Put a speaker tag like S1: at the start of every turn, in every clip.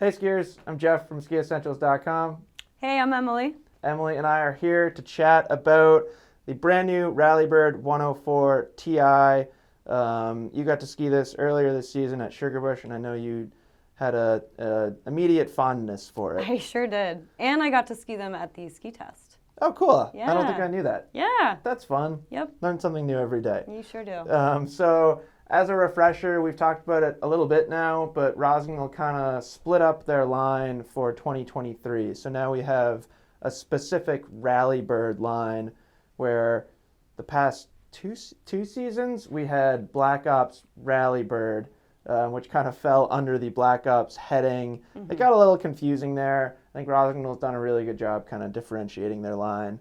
S1: Hey skiers, I'm Jeff from skiessentials.com.
S2: Hey, I'm Emily.
S1: Emily and I are here to chat about the brand new Rallybird 104 Ti. You got to ski this earlier this season at Sugarbush, and I know you had a immediate fondness for it.
S2: I sure did. And I got to ski them at the ski test.
S1: Oh, cool.
S2: Yeah.
S1: I don't think I knew that.
S2: Yeah.
S1: That's fun.
S2: Yep.
S1: Learn something new every day.
S2: You sure do.
S1: So as a refresher, we've talked about it a little bit now, but Rossignol kind of split up their line for 2023. So now we have a specific Rallybird line where the past two seasons we had Black Ops Rallybird, which kind of fell under the Black Ops heading.
S2: Mm-hmm.
S1: It got a little confusing there. I think Rossignol's done a really good job kind of differentiating their line.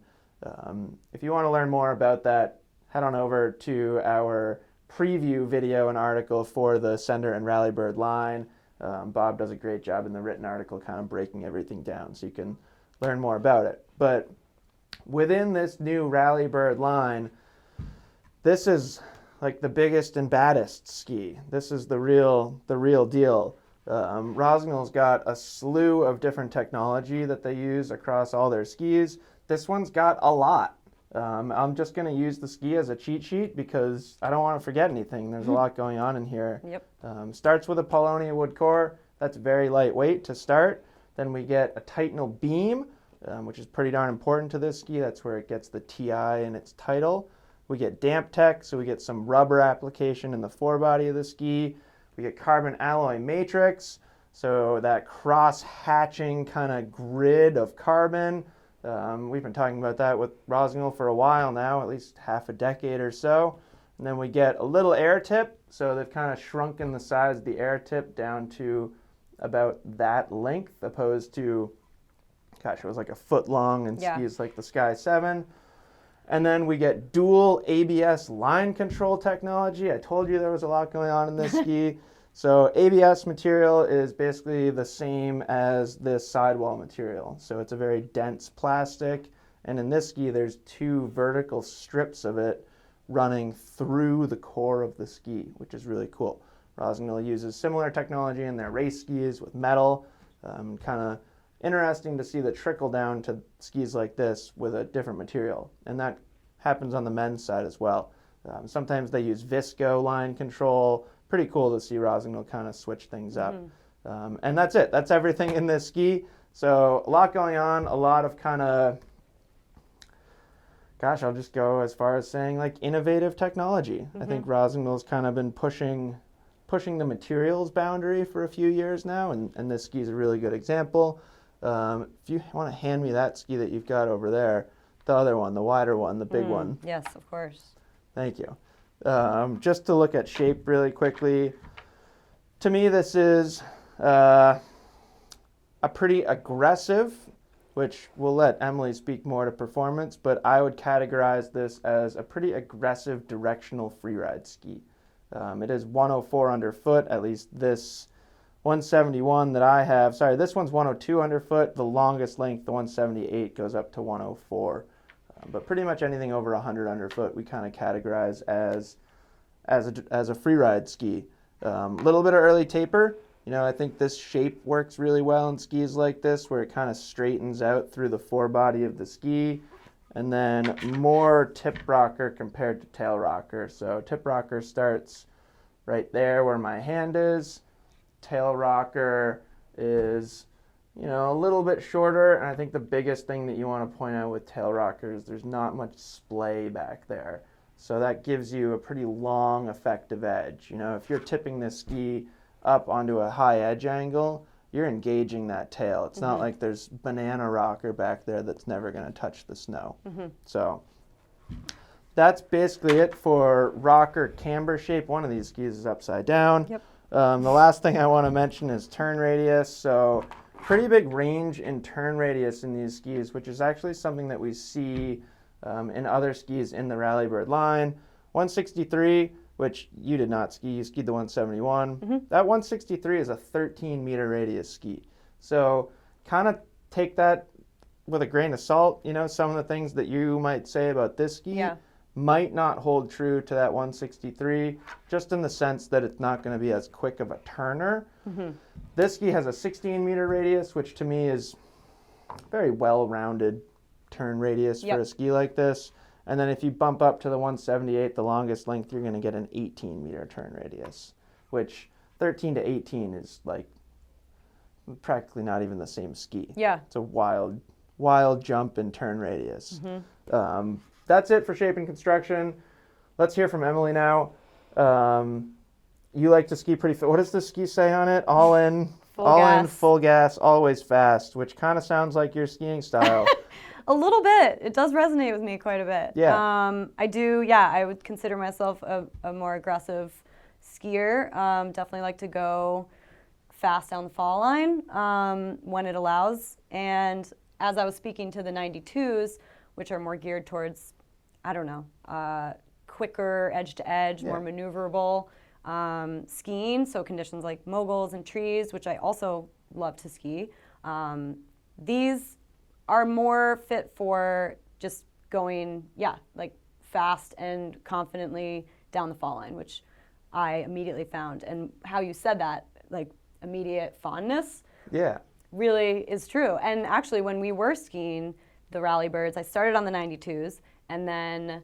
S1: If you want to learn more about that, head on over to our preview video and article for the Sender and Rallybird line. Bob does a great job in the written article kind of breaking everything down so you can learn more about it. But within this new Rallybird line, this is like the biggest and baddest ski. This is the real deal. Rossignol's got a slew of different technology that they use across all their skis. This one's got a lot. I'm just going to use the ski as a cheat sheet because I don't want to forget anything. There's a lot going on in here.
S2: Yep.
S1: Starts with a Polonia wood core. That's very lightweight to start. Then we get a Titanal beam, which is pretty darn important to this ski. That's where it gets the TI in its title. We get damp tech, so we get some rubber application in the forebody of the ski. We get carbon alloy matrix, so that cross-hatching kind of grid of carbon. We've been talking about that with Rossignol for a while now, at least half a decade or so. And then we get a little air tip, so they've kind of shrunken the size of the air tip down to about that length, opposed to, gosh, it was like a foot long in skis like the Sky 7. And then we get dual ABS line control technology. I told you there was a lot going on in this ski. So ABS material is basically the same as this sidewall material. So it's a very dense plastic. And in this ski, there's two vertical strips of it running through the core of the ski, which is really cool. Rossignol uses similar technology in their race skis with metal. Kind of interesting to see the trickle down to skis like this with a different material. And that happens on the men's side as well. Sometimes they use visco line control. Pretty cool to see Rossignol kind of switch things up. And that's it. That's everything in this ski. So a lot going on, a lot of kind of, gosh, I'll just go as far as saying like innovative technology. I think Rossignol's kind of been pushing the materials boundary for a few years now, and this ski is a really good example. If you want to hand me that ski that you've got over there, the other one, the wider one, the big one.
S2: Yes, of course.
S1: Thank you. Just to look at shape really quickly, to me this is a pretty aggressive, which we'll let Emily speak more to performance, but I would categorize this as a pretty aggressive directional freeride ski. It is 104 underfoot, at least this 171 that I have. Sorry, this one's 102 underfoot. The longest length, the 178, goes up to 104. But pretty much anything over 100 underfoot we kind of categorize as a freeride ski. Little bit of early taper. You know, I think this shape works really well in skis like this, where it kind of straightens out through the forebody of the ski. And then more tip rocker compared to tail rocker. So tip rocker starts right there where my hand is. Tail rocker is, you know, a little bit shorter, and I think the biggest thing that you want to point out with tail rocker is there's not much splay back there. So that gives you a pretty long effective edge. You know, if you're tipping this ski up onto a high edge angle, you're engaging that tail. It's not like there's banana rocker back there that's never going to touch the snow. So that's basically it for rocker camber shape. One of these skis is upside down.
S2: Yep.
S1: The last thing I want to mention is turn radius. So pretty big range in turn radius in these skis, which is actually something that we see in other skis in the Rallybird line. 163, which you did not ski, you skied the 171. That 163 is a 13-meter radius ski. So kind of take that with a grain of salt. You know, some of the things that you might say about this ski, might not hold true to that 163, just in the sense that it's not going to be as quick of a turner. This ski has a 16-meter radius, which to me is very well-rounded turn radius for a ski like this. And then if you bump up to the 178, the longest length, you're going to get an 18-meter turn radius, which 13 to 18 is like practically not even the same ski.
S2: Yeah.
S1: It's a wild jump in turn radius. That's it for shape and construction. Let's hear from Emily now. You like to ski pretty fast. What does the ski say on it? All in, full gas, always fast, which kind of sounds like your skiing style.
S2: A little bit. It does resonate with me quite a bit.
S1: Yeah.
S2: I do, yeah, I would consider myself a more aggressive skier. Definitely like to go fast down the fall line when it allows. And as I was speaking to the 92s, which are more geared towards, I don't know, quicker edge to edge, more maneuverable skiing. So conditions like moguls and trees, which I also love to ski. These are more fit for just going, like fast and confidently down the fall line, which I immediately found. And how you said that, like immediate fondness, really is true. And actually, when we were skiing the Rallybirds, I started on the 92s, and then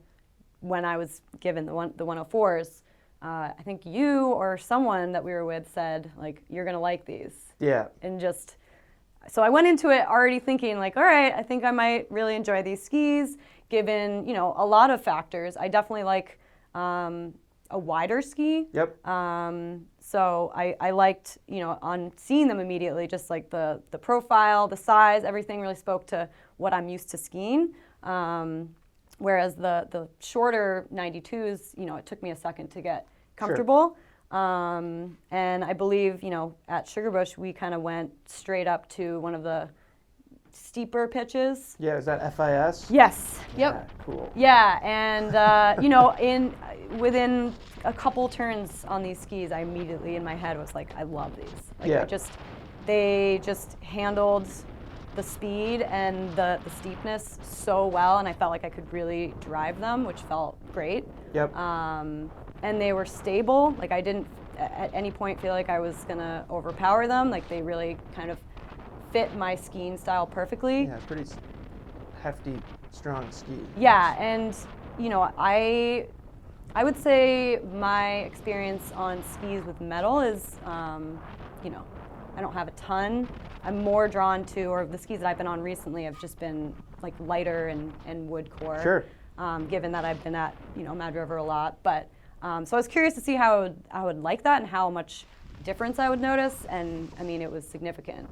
S2: when I was given the 104s, I think you or someone that we were with said, like, you're gonna like these. Yeah. And just, so I went into it already thinking, like, all right, I think I might really enjoy these skis, given, you know, a lot of factors. I definitely like a wider ski. Yep. So I liked, you know, on seeing them immediately, just like the profile, the size, everything really spoke to what I'm used to skiing. Whereas the shorter 92s, you know, it took me a second to get comfortable. Sure. And I believe, you know, at Sugarbush, we kind of went straight up to one of the steeper pitches. Yeah, is that FIS? Yes. Yep. Yeah, cool. Yeah, and you know, within a couple turns on these skis, I immediately in my head was like, I love these. Like, they just handled the speed and the steepness so well, and I felt like I could really drive them, which felt great. Yep. And they were stable. Like, I didn't at any point feel like I was gonna overpower them. Like, they really kind of fit my skiing style perfectly. Yeah, pretty hefty, strong ski. Yeah, and you know, I would say my experience on skis with metal is, you know, I don't have a ton. I'm more drawn to, or the skis that I've been on recently have just been like lighter and wood core. Sure. Given that I've been at, you know, Mad River a lot, but so I was curious to see how I would like that and how much difference I would notice, and I mean, it was significant.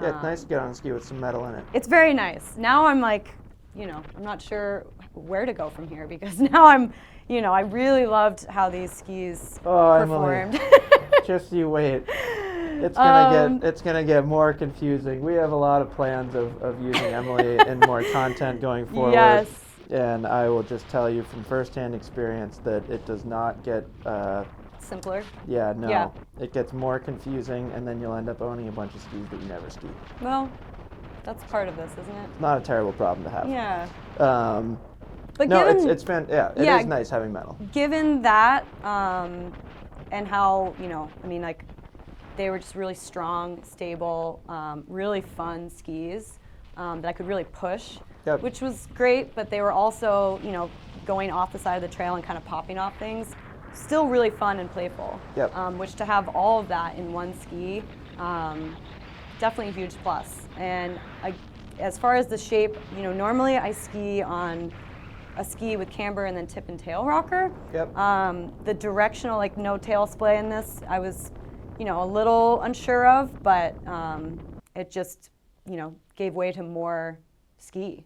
S2: Yeah, it's nice to get on a ski with some metal in it. It's very nice. Now I'm like, you know, I'm not sure where to go from here, because now I'm, you know, I really loved how these skis performed. Emily, just you wait. It's gonna get more confusing. We have a lot of plans of using Emily in more content going forward. Yes. And I will just tell you from firsthand experience that it does not get simpler. Yeah, no. Yeah. It gets more confusing, and then you'll end up owning a bunch of skis that you never ski. Well, that's part of this, isn't it? Not a terrible problem to have. Yeah. But no, it is nice having metal. Given that, and how, you know, I mean, like, they were just really strong, stable, really fun skis that I could really push, which was great, but they were also, you know, going off the side of the trail and kind of popping off things. Still really fun and playful, which to have all of that in one ski, definitely a huge plus. And as far as the shape, you know, normally I ski on a ski with camber and then tip and tail rocker. Yep. The directional, like no tail splay in this, I was, you know, a little unsure of, but it just, you know, gave way to more ski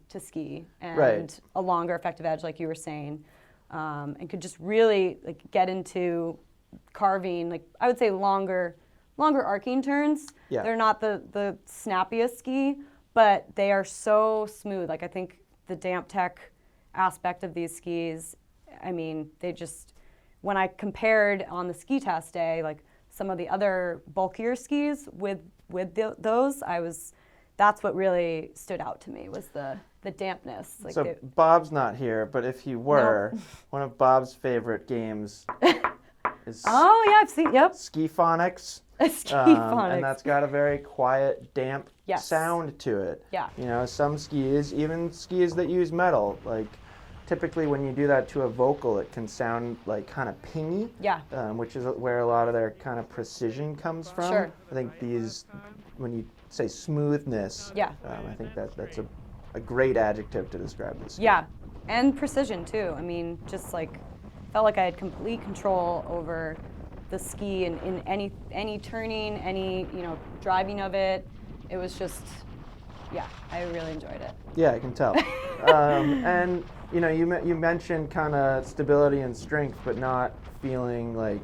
S2: and a longer effective edge, like you were saying. And could just really like get into carving, like I would say longer arcing turns. Yeah. They're not the snappiest ski, but they are so smooth. Like, I think the damp tech aspect of these skis, I mean, they just, when I compared on the ski test day, like some of the other bulkier skis with those, I was that's what really stood out to me was the dampness. Like
S1: So Bob's not here, but if he were, one of Bob's favorite games is
S2: oh yeah, I've seen. Yep.
S1: Ski Phonics.
S2: Ski Phonics.
S1: And that's got a very quiet, damp
S2: Yes.
S1: sound to it.
S2: Yeah.
S1: You know, some skis, even skis that use metal, like typically when you do that to a vocal, it can sound like kind of pingy.
S2: Yeah.
S1: Which is where a lot of their kind of precision comes from.
S2: Sure.
S1: I think these, when you say smoothness,
S2: Yeah.
S1: I think that's a great adjective to describe this.
S2: Yeah, and precision too. I mean, just like felt like I had complete control over the ski and in any turning, any driving of it. It was just, yeah, I really enjoyed it.
S1: Yeah, I can tell. And you mentioned kind of stability and strength, but not feeling like,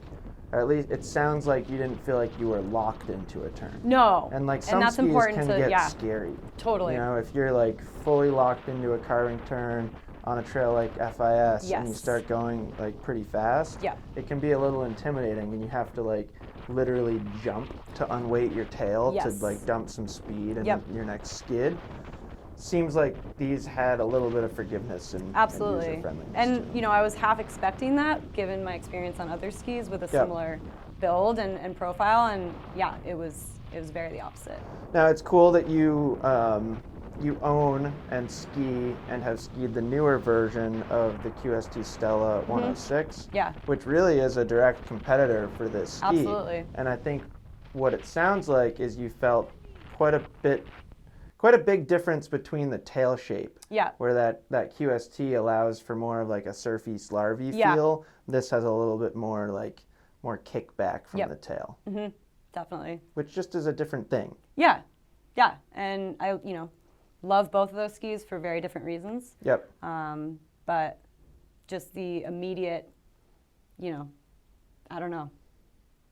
S1: or at least it sounds like you didn't feel like you were locked into a turn.
S2: No,
S1: And like some
S2: that's
S1: skis
S2: important
S1: can
S2: to
S1: get scary.
S2: Totally.
S1: You know, if you're like fully locked into a carving turn on a trail like FIS and you
S2: Yes.
S1: start going like pretty fast,
S2: Yeah.
S1: it can be a little intimidating, and you have to like literally jump to unweight your tail to
S2: Yes.
S1: like dump some speed in
S2: Yep.
S1: your next skid. Seems like these had a little bit of forgiveness and
S2: Absolutely.
S1: user friendliness.
S2: And I was half expecting that given my experience on other skis with a
S1: Yep.
S2: similar build and profile, and yeah, it was very the opposite.
S1: Now it's cool that you own and ski and have skied the newer version of the QST Stella 106,
S2: Yeah.
S1: which really is a direct competitor for this ski.
S2: Absolutely.
S1: And I think what it sounds like is you felt quite a big difference between the tail shape.
S2: Yeah.
S1: Where that QST allows for more of like a surfy, slarvy
S2: Yeah.
S1: feel. This has a little bit more kickback from
S2: Yep.
S1: the tail,
S2: Definitely.
S1: which just is a different thing.
S2: Yeah. Yeah. And I, love both of those skis for very different reasons.
S1: Yep.
S2: But just the immediate, I don't know,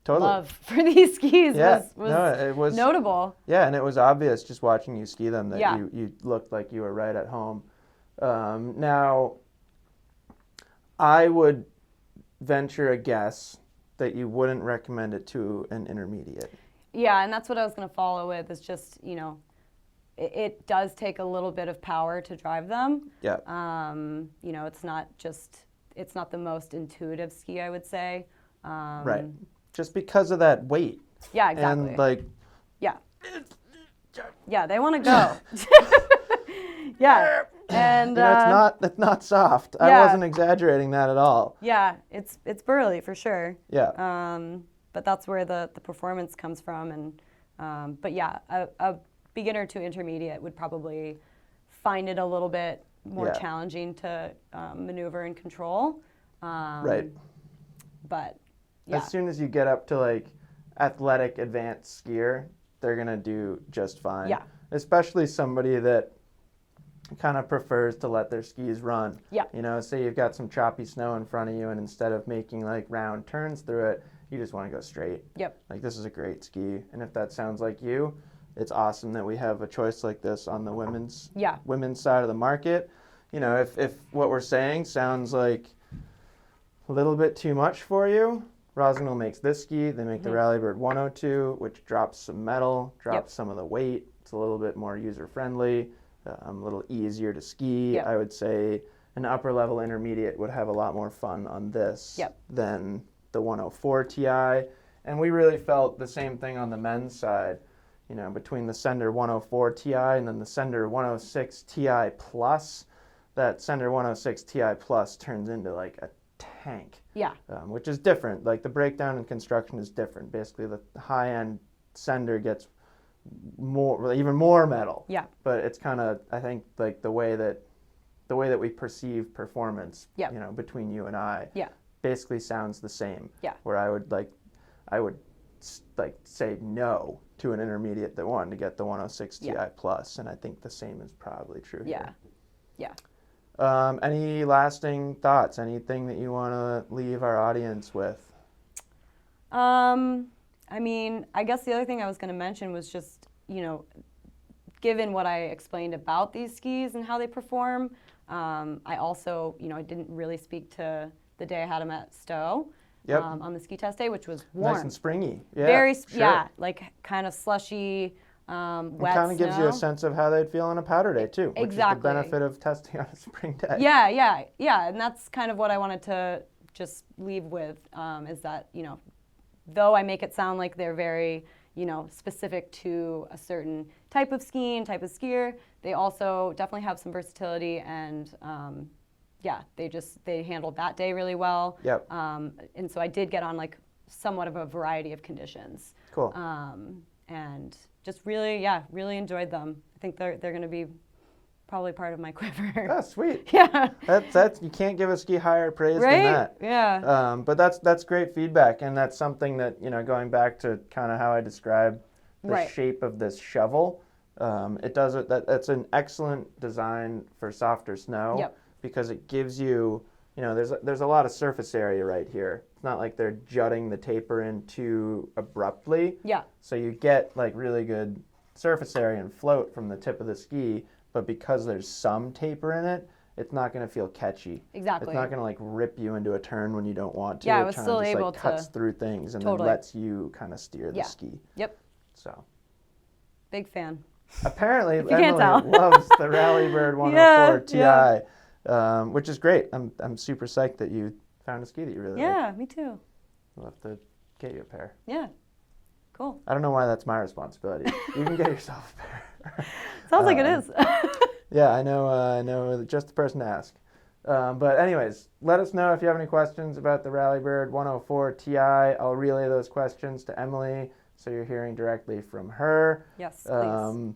S1: Totally.
S2: love for these skis was
S1: it was
S2: notable.
S1: Yeah, and it was obvious just watching you ski them that
S2: Yeah.
S1: you looked like you were right at home. Now, I would venture a guess that you wouldn't recommend it to an intermediate.
S2: Yeah, and that's what I was going to follow with is just, it does take a little bit of power to drive them.
S1: Yeah.
S2: It's not the most intuitive ski, I would say.
S1: Right. Just because of that weight.
S2: Yeah, exactly.
S1: And like,
S2: yeah. Yeah, they want to go. Yeah. And
S1: it's not soft. I
S2: yeah.
S1: wasn't exaggerating that at all.
S2: Yeah, it's burly for sure.
S1: Yeah.
S2: But that's where the performance comes from, and but yeah, a beginner to intermediate would probably find it a little bit more challenging to maneuver and control.
S1: Right.
S2: But yeah.
S1: As soon as you get up to like athletic advanced skier, they're gonna do just fine.
S2: Yeah.
S1: Especially somebody that kind of prefers to let their skis run.
S2: Yeah.
S1: Say you've got some choppy snow in front of you, and instead of making like round turns through it, you just want to go straight.
S2: Yep.
S1: Like, this is a great ski, and if that sounds like you, it's awesome that we have a choice like this on the women's side of the market. If what we're saying sounds like a little bit too much for you, Rossignol makes this ski. They make the Rallybird 102, which drops some metal, drops some of the weight. It's a little bit more user-friendly, a little easier to ski.
S2: Yep.
S1: I would say an upper-level intermediate would have a lot more fun on this than the 104 Ti. And we really felt the same thing on the men's side. Between the Sender 104 Ti and then the Sender 106 Ti Plus, that Sender 106 Ti Plus turns into like a tank.
S2: Yeah.
S1: Which is different. Like, the breakdown and construction is different. Basically, the high-end Sender gets even more metal.
S2: Yeah.
S1: But it's kind of, I think, like the way that we perceive performance, between you and I, basically sounds the same.
S2: Yeah.
S1: Where I would say no to an intermediate that wanted to get the 106 Ti Plus, and I think the same is probably true here.
S2: Yeah.
S1: Any lasting thoughts? Anything that you want to leave our audience with?
S2: I mean, I guess the other thing I was going to mention was just, given what I explained about these skis and how they perform, I also, I didn't really speak to the day I had them at Stowe.
S1: Yep.
S2: On the ski test day, which was warm.
S1: Nice and springy. Yeah,
S2: Very,
S1: sure.
S2: like kind of slushy, wet
S1: kind of gives you
S2: snow.
S1: a sense of how they'd feel on a powder day too, which
S2: Exactly.
S1: is the benefit of testing on a spring day.
S2: Yeah, and that's kind of what I wanted to just leave with, is that, though I make it sound like they're very, specific to a certain type of skiing, type of skier, they also definitely have some versatility, and they handled that day really well.
S1: Yep.
S2: And so I did get on like somewhat of a variety of conditions.
S1: Cool.
S2: And just really enjoyed them. I think they're going to be probably part of my quiver.
S1: Oh, sweet.
S2: Yeah.
S1: That's you can't give a ski higher praise
S2: Right?
S1: than that.
S2: Yeah.
S1: But that's great feedback, and that's something that, going back to kind of how I described the
S2: Right.
S1: shape of this shovel. That's an excellent design for softer snow.
S2: Yep.
S1: Because it gives you, there's a lot of surface area right here. It's not like they're jutting the taper in too abruptly.
S2: Yeah.
S1: So you get like really good surface area and float from the tip of the ski, but because there's some taper in it, it's not going to feel catchy.
S2: Exactly.
S1: It's not going to like rip you into a turn when you don't want to.
S2: Yeah, I
S1: It
S2: was
S1: kinda
S2: still
S1: just,
S2: able
S1: like, cuts
S2: to-
S1: through things and
S2: Totally.
S1: then lets you kind of steer the
S2: Yeah.
S1: ski.
S2: Yep.
S1: So
S2: Big fan.
S1: apparently
S2: you can't
S1: Emily
S2: tell.
S1: loves the Rallybird 104 Ti.
S2: Yeah.
S1: Which is great. I'm super psyched that you found a ski that you really like.
S2: Yeah, me too.
S1: We'll have to get you a pair.
S2: Yeah. Cool.
S1: I don't know why that's my responsibility. You can get yourself a pair.
S2: Sounds like it is.
S1: Yeah, I know just the person to ask. But anyways, let us know if you have any questions about the Rallybird 104 Ti. I'll relay those questions to Emily, so you're hearing directly from her.
S2: Yes, please.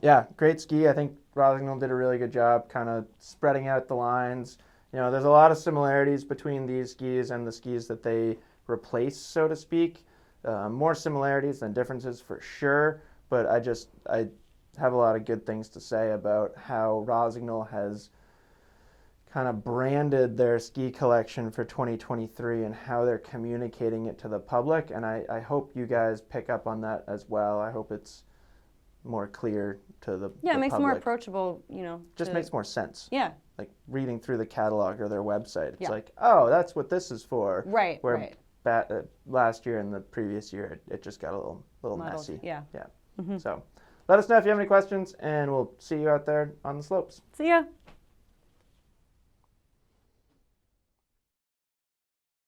S1: Yeah, great ski. I think Rossignol did a really good job kind of spreading out the lines. There's a lot of similarities between these skis and the skis that they replace, so to speak. More similarities than differences for sure, but I have a lot of good things to say about how Rossignol has kind of branded their ski collection for 2023 and how they're communicating it to the public, and I hope you guys pick up on that as well. I hope it's more clear to the
S2: Yeah, it makes it more
S1: public.
S2: approachable,
S1: Just makes more sense.
S2: Yeah.
S1: Like reading through the catalog or their website. It's
S2: Yeah.
S1: like, oh, that's what this is for.
S2: Right,
S1: Where
S2: right.
S1: last year and the previous year, it just got a little
S2: Muddled,
S1: messy.
S2: yeah.
S1: So let us know if you have any questions, and we'll see you out there on the slopes.
S2: See ya.